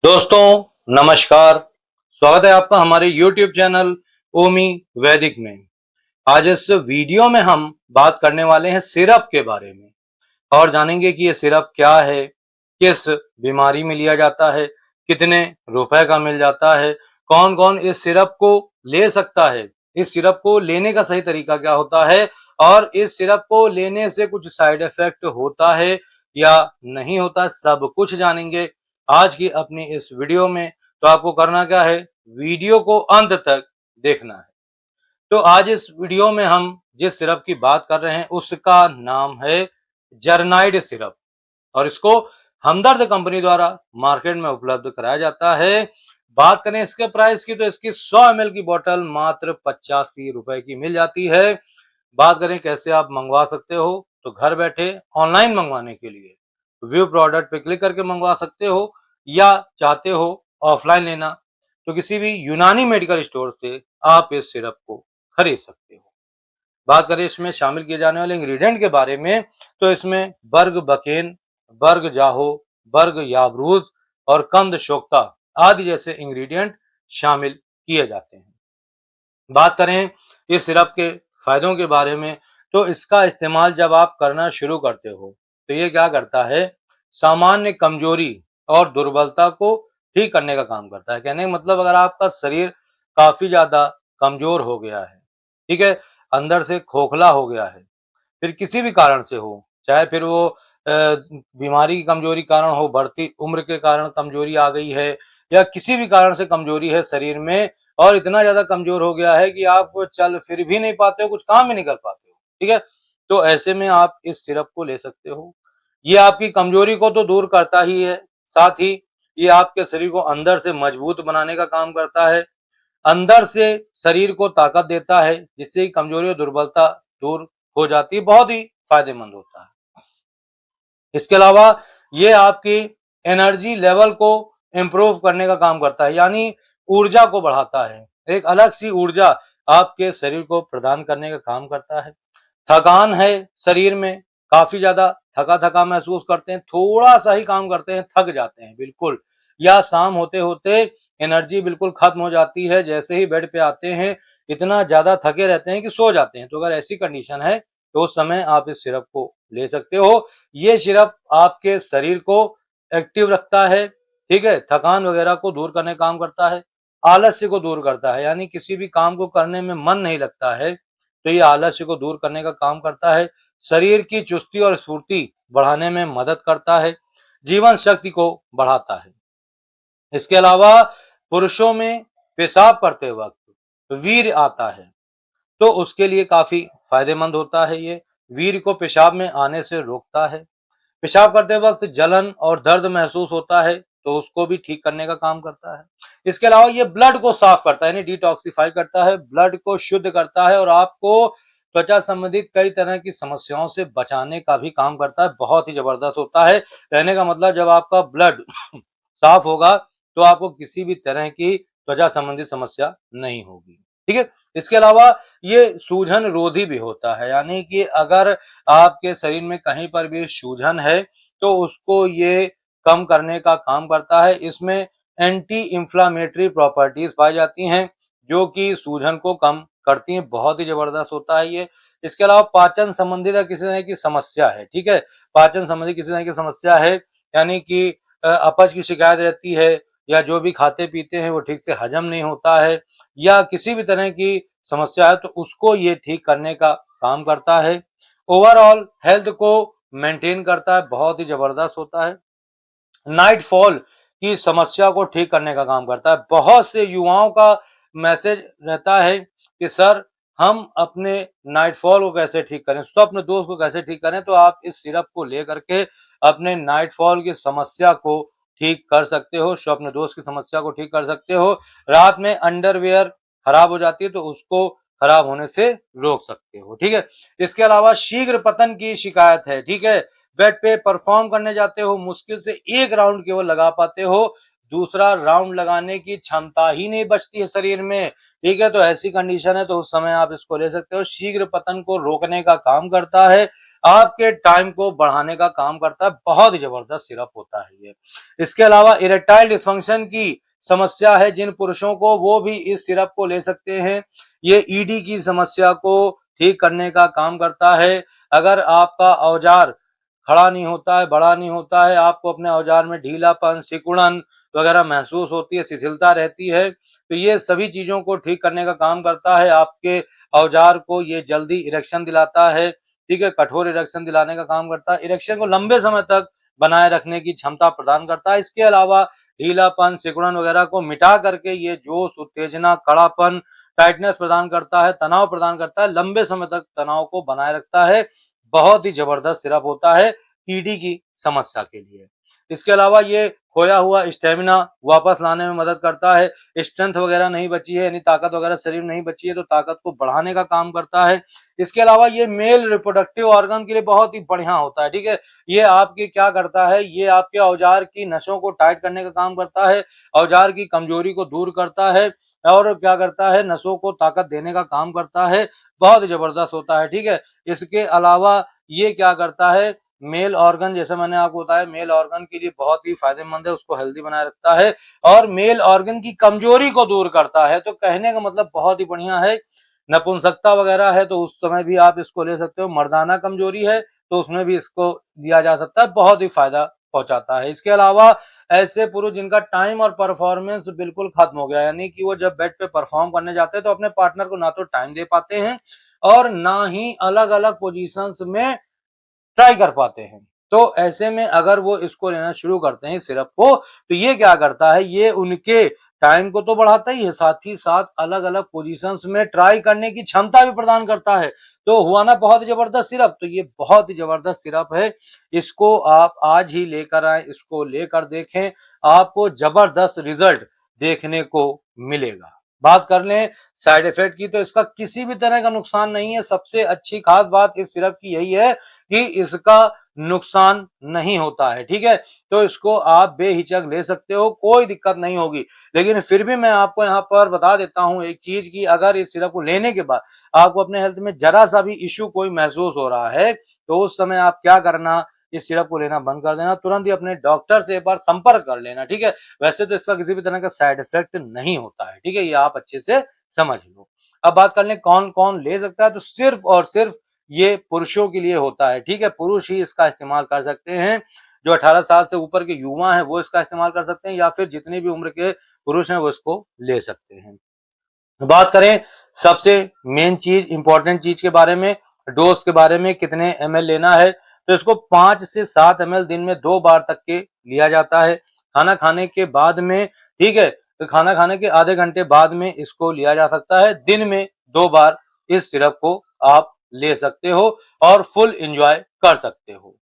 दोस्तों नमस्कार। स्वागत है आपका हमारे YouTube चैनल ओमी वैदिक में। आज इस वीडियो में हम बात करने वाले हैं सिरप के बारे में और जानेंगे कि ये सिरप क्या है, किस बीमारी में लिया जाता है, कितने रुपए का मिल जाता है, कौन कौन इस सिरप को ले सकता है, इस सिरप को लेने का सही तरीका क्या होता है और इस सिरप को लेने से कुछ साइड इफेक्ट होता है या नहीं होता, सब कुछ जानेंगे आज की अपनी इस वीडियो में। तो आपको करना क्या है, वीडियो को अंत तक देखना है। तो आज इस वीडियो में हम जिस सिरप की बात कर रहे हैं उसका नाम है जर्नाइड सिरप और इसको हमदर्द कंपनी द्वारा मार्केट में उपलब्ध कराया जाता है। बात करें इसके प्राइस की तो इसकी 100 ml की बोतल मात्र 85 रुपए की मिल जाती है। बात करें कैसे आप मंगवा सकते हो तो घर बैठे ऑनलाइन मंगवाने के लिए व्यू प्रोडक्ट पे क्लिक करके मंगवा सकते हो या चाहते हो ऑफलाइन लेना तो किसी भी यूनानी मेडिकल स्टोर से आप इस सिरप को खरीद सकते हो। बात करें इसमें शामिल किए जाने वाले इंग्रेडिएंट के बारे में तो इसमें बर्ग बकेन, बर्ग जाहो, बर्ग याबरूज और कंद शोक्ता आदि जैसे इंग्रेडिएंट शामिल किए जाते हैं। बात करें इस सिरप के फायदों के बारे में तो इसका इस्तेमाल जब आप करना शुरू करते हो तो ये क्या करता है, सामान्य कमजोरी और दुर्बलता को ठीक करने का काम करता है। कहने का मतलब अगर आपका शरीर काफी ज्यादा कमजोर हो गया है, ठीक है, अंदर से खोखला हो गया है, फिर किसी भी कारण से हो, चाहे फिर वो बीमारी की कमजोरी कारण हो, बढ़ती उम्र के कारण कमजोरी आ गई है या किसी भी कारण से कमजोरी है शरीर में और इतना ज्यादा कमजोर हो गया है कि आप चल फिर भी नहीं पाते हो, कुछ काम भी नहीं कर पाते हो, ठीक है, तो ऐसे में आप इस सिरप को ले सकते हो। ये आपकी कमजोरी को तो दूर करता ही है, साथ ही ये आपके शरीर को अंदर से मजबूत बनाने का काम करता है, अंदर से शरीर को ताकत देता है जिससे कमजोरी और दुर्बलता दूर हो जाती है, बहुत ही फायदेमंद होता है। इसके अलावा ये आपकी एनर्जी लेवल को इम्प्रूव करने का काम करता है, यानी ऊर्जा को बढ़ाता है, एक अलग सी ऊर्जा आपके शरीर को प्रदान करने का काम करता है। थकान है शरीर में, काफी ज्यादा थका थका महसूस करते हैं, थोड़ा सा ही काम करते हैं थक जाते हैं बिल्कुल, या शाम होते होते एनर्जी बिल्कुल खत्म हो जाती है, जैसे ही बेड पे आते हैं इतना ज्यादा थके रहते हैं कि सो जाते हैं। तो अगर ऐसी कंडीशन है तो उस समय आप इस सिरप को ले सकते हो। ये सिरप आपके शरीर को एक्टिव रखता है, ठीक है, थकान वगैरह को दूर करने का काम करता है, आलस्य को दूर करता है, यानी किसी भी काम को करने में मन नहीं लगता है तो ये आलस्य को दूर करने का काम करता है, शरीर की चुस्ती और स्फूर्ति बढ़ाने में मदद करता है, जीवन शक्ति को बढ़ाता है। इसके अलावा पुरुषों में पेशाब करते वक्त वीर्य आता है तो उसके लिए काफी फायदेमंद होता है। ये वीर्य को पेशाब में आने से रोकता है। पेशाब करते वक्त जलन और दर्द महसूस होता है तो उसको भी ठीक करने का काम करता है। इसके अलावा ये ब्लड को साफ करता है, यानी डिटॉक्सिफाई करता है, ब्लड को शुद्ध करता है और आपको त्वचा संबंधित कई तरह की समस्याओं से बचाने का भी काम करता है। बहुत ही जबरदस्त होता है। कहने का मतलब जब आपका ब्लड साफ होगा तो आपको किसी भी तरह की त्वचा संबंधित समस्या नहीं होगी, ठीक है। इसके अलावा ये सूजन रोधी भी होता है, यानी कि अगर आपके शरीर में कहीं पर भी सूजन है तो उसको ये कम करने का काम करता है। इसमें एंटी इंफ्लामेटरी प्रॉपर्टीज पाई जाती हैं जो कि सूजन को कम करती हैं। बहुत ही जबरदस्त होता है ये। इसके अलावा पाचन संबंधित किसी तरह की समस्या है, ठीक है, पाचन संबंधी किसी तरह की समस्या है, यानी कि अपच की शिकायत रहती है या जो भी खाते पीते हैं वो ठीक से हजम नहीं होता है या किसी भी तरह की समस्या है तो उसको ये ठीक करने का काम करता है। ओवरऑल हेल्थ को मेंटेन करता है, बहुत ही जबरदस्त होता है। नाइट फॉल की समस्या को ठीक करने का काम करता है। बहुत से युवाओं का मैसेज रहता है कि सर हम अपने नाइट फॉल को कैसे ठीक करें, स्वप्न दोष को कैसे ठीक करें, तो आप इस सिरप को लेकर के अपने नाइट फॉल की समस्या को ठीक कर सकते हो, स्वप्न दोष की समस्या को ठीक कर सकते हो। रात में अंडरवियर खराब हो जाती है तो उसको खराब होने से रोक सकते हो, ठीक है। इसके अलावा शीघ्र पतन की शिकायत है, ठीक है, बेड पे परफॉर्म करने जाते हो, मुश्किल से एक राउंड केवल लगा पाते हो, दूसरा राउंड लगाने की क्षमता ही नहीं बचती है शरीर में, ठीक है। तो ऐसी कंडीशन है तो उस समय आप इसको ले सकते हो। शीघ्र पतन को रोकने का काम करता है, आपके टाइम को बढ़ाने का काम करता है। बहुत ही जबरदस्त सिरप होता है ये। इसके अलावा इरेक्टाइल डिसफंक्शन की समस्या है जिन पुरुषों को, वो भी इस सिरप को ले सकते हैं। ये ईडी की समस्या को ठीक करने का काम करता है। अगर आपका औजार खड़ा नहीं होता है, बड़ा नहीं होता है, आपको अपने औजार में ढीलापन, सिकुड़न वगैरह महसूस होती है, शिथिलता रहती है, तो ये सभी चीजों को ठीक करने का काम करता है। आपके औजार को ये जल्दी इरेक्शन दिलाता है, ठीक है, कठोर इरेक्शन दिलाने का काम करता है। इरेक्शन को लंबे समय तक बनाए रखने की क्षमता प्रदान करता है। इसके अलावा ढीलापन, सिकुड़न वगैरह को मिटा करके ये जोश, उत्तेजना, कड़ापन, टाइटनेस प्रदान करता है, तनाव प्रदान करता है, लंबे समय तक तनाव को बनाए रखता है। बहुत ही जबरदस्त सिरप होता है ईडी की समस्या के लिए। इसके अलावा ये खोया हुआ स्टेमिना वापस लाने में मदद करता है। स्ट्रेंथ वगैरह नहीं बची है, यानी ताकत वगैरह शरीर में नहीं बची है, तो ताकत को बढ़ाने का काम करता है। इसके अलावा ये मेल रिप्रोडक्टिव ऑर्गन के लिए बहुत ही बढ़िया होता है, ठीक है। ये आपके क्या करता है, ये आपके औजार की नसों को टाइट करने का काम करता है, औजार की कमजोरी को दूर करता है, और क्या करता है, नसों को ताकत देने का काम करता है। बहुत ही जबरदस्त होता है, ठीक है। इसके अलावा ये क्या करता है, मेल ऑर्गन, जैसे मैंने आपको बताया, मेल ऑर्गन के लिए बहुत ही फायदेमंद है, उसको हेल्दी बनाए रखता है और मेल ऑर्गन की कमजोरी को दूर करता है। तो कहने का मतलब बहुत ही बढ़िया है। नपुंसकता वगैरह है तो उस समय भी आप इसको ले सकते हो। मर्दाना कमजोरी है तो उसमें भी इसको लिया जा सकता है, बहुत ही फायदा पहुंचाता है। इसके अलावा ऐसे पुरुष जिनका टाइम और परफॉर्मेंस बिल्कुल खत्म हो गया, यानी कि वो जब बेड पे परफॉर्म करने जाते हैं तो अपने पार्टनर को ना तो टाइम दे पाते हैं और ना ही अलग अलग पोजीशंस में ट्राई कर पाते हैं। तो ऐसे में अगर वो इसको लेना शुरू करते हैं सिरप को, तो ये क्या करता है, ये उनके टाइम को तो बढ़ाता ही है, साथ ही साथ अलग अलग पोजीशंस में ट्राई करने की क्षमता भी प्रदान करता है। तो हुआ ना बहुत ही जबरदस्त सिरप। तो ये बहुत ही जबरदस्त सिरप है, इसको आप आज ही लेकर आए, इसको लेकर देखें, आपको जबरदस्त रिजल्ट देखने को मिलेगा। बात कर लें साइड इफेक्ट की, तो इसका किसी भी तरह का नुकसान नहीं है। सबसे अच्छी खास बात इस सिरप की यही है कि इसका नुकसान नहीं होता है, ठीक है। तो इसको आप बेहिचक ले सकते हो, कोई दिक्कत नहीं होगी। लेकिन फिर भी मैं आपको यहाँ पर बता देता हूँ एक चीज की, अगर इस सिरप को लेने के बाद आपको अपने हेल्थ में जरा सा भी इश्यू कोई महसूस हो रहा है, तो उस समय आप क्या करना, इस सिरप को लेना बंद कर देना, तुरंत ही अपने डॉक्टर से एक बार संपर्क कर लेना, ठीक है। वैसे तो इसका किसी भी तरह का साइड इफेक्ट नहीं होता है, ठीक है, ये आप अच्छे से समझ लो। अब बात कर लें कौन कौन ले सकता है, तो सिर्फ और सिर्फ ये पुरुषों के लिए होता है, ठीक है। पुरुष ही इसका इस्तेमाल कर सकते हैं। जो 18 साल से ऊपर के युवा हैं वो इसका इस्तेमाल कर सकते हैं, या फिर जितनी भी उम्र के पुरुष हैं वो इसको ले सकते हैं। बात करें सबसे मेन चीज, इंपॉर्टेंट चीज के बारे में, डोज के बारे में, कितने एमएल लेना है, तो इसको 5 से 7 एमएल दिन में 2 बार तक के लिया जाता है। खाना खाने के बाद में, ठीक है, तो खाना खाने के आधे घंटे बाद में इसको लिया जा सकता है। दिन में 2 बार इस सिरप को आप ले सकते हो और फुल एंजॉय कर सकते हो।